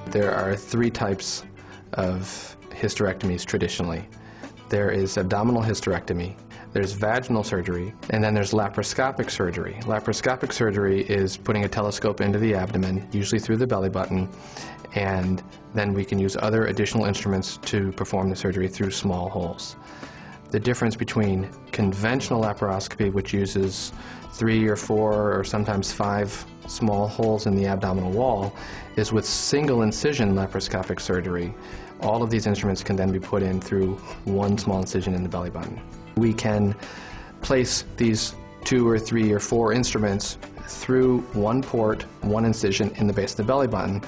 There are three types of hysterectomies traditionally. There is abdominal hysterectomy, there's vaginal surgery, and then there's laparoscopic surgery. Laparoscopic surgery is putting a telescope into the abdomen, usually through the belly button, and then we can use other additional instruments to perform the surgery through small holes. The difference between conventional laparoscopy, which uses 3 or 4 or sometimes 5 small holes in the abdominal wall, is with single incision laparoscopic surgery. All of these instruments can then be put in through one small incision in the belly button. We can place these 2 or 3 or 4 instruments through one port, one incision in the base of the belly button.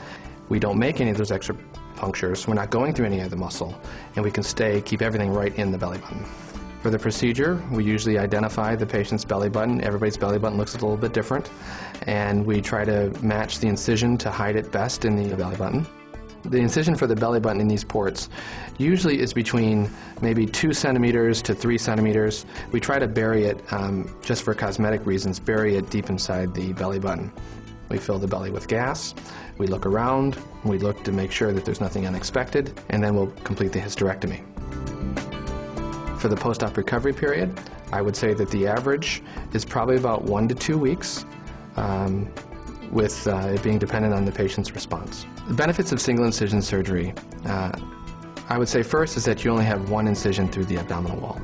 We don't make any of those extra punctures, we're not going through any of the muscle, and we can keep everything right in the belly button. For the procedure, we usually identify the patient's belly button. Everybody's belly button looks a little bit different, and we try to match the incision to hide it best in the belly button. The incision for the belly button in these ports usually is between maybe 2 centimeters to 3 centimeters. We try to bury it, just for cosmetic reasons, bury it deep inside the belly button. We fill the belly with gas, we look around, we look to make sure that there's nothing unexpected, and then we'll complete the hysterectomy. For the post-op recovery period, I would say that the average is probably about 1 to 2 weeks, with it being dependent on the patient's response. The benefits of single incision surgery, I would say first is that you only have one incision through the abdominal wall.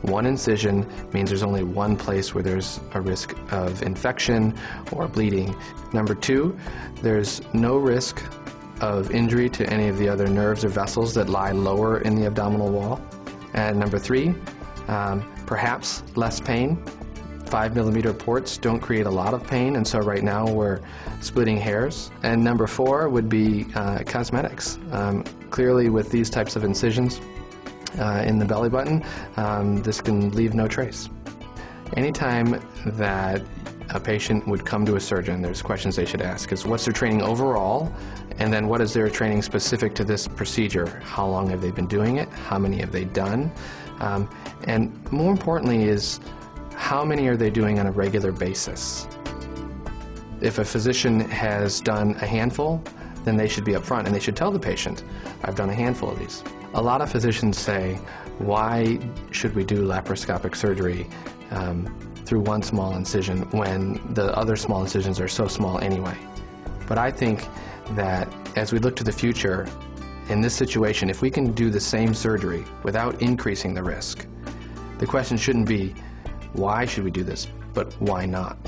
One incision means there's only one place where there's a risk of infection or bleeding. Number 2, there's no risk of injury to any of the other nerves or vessels that lie lower in the abdominal wall. And number 3, perhaps less pain. 5mm ports don't create a lot of pain, and so right now we're splitting hairs. And number 4 would be cosmetics. Clearly with these types of incisions in the belly button, this can leave no trace. Anytime that a patient would come to a surgeon, there's questions they should ask is what's their training overall, and then what is their training specific to this procedure? How long have they been doing it? How many have they done? And more importantly is how many are they doing on a regular basis? If a physician has done a handful, then they should be upfront and they should tell the patient, I've done a handful of these. A lot of physicians say, why should we do laparoscopic surgery through one small incision when the other small incisions are so small anyway? But I think that as we look to the future, in this situation, if we can do the same surgery without increasing the risk, the question shouldn't be, why should we do this, but why not?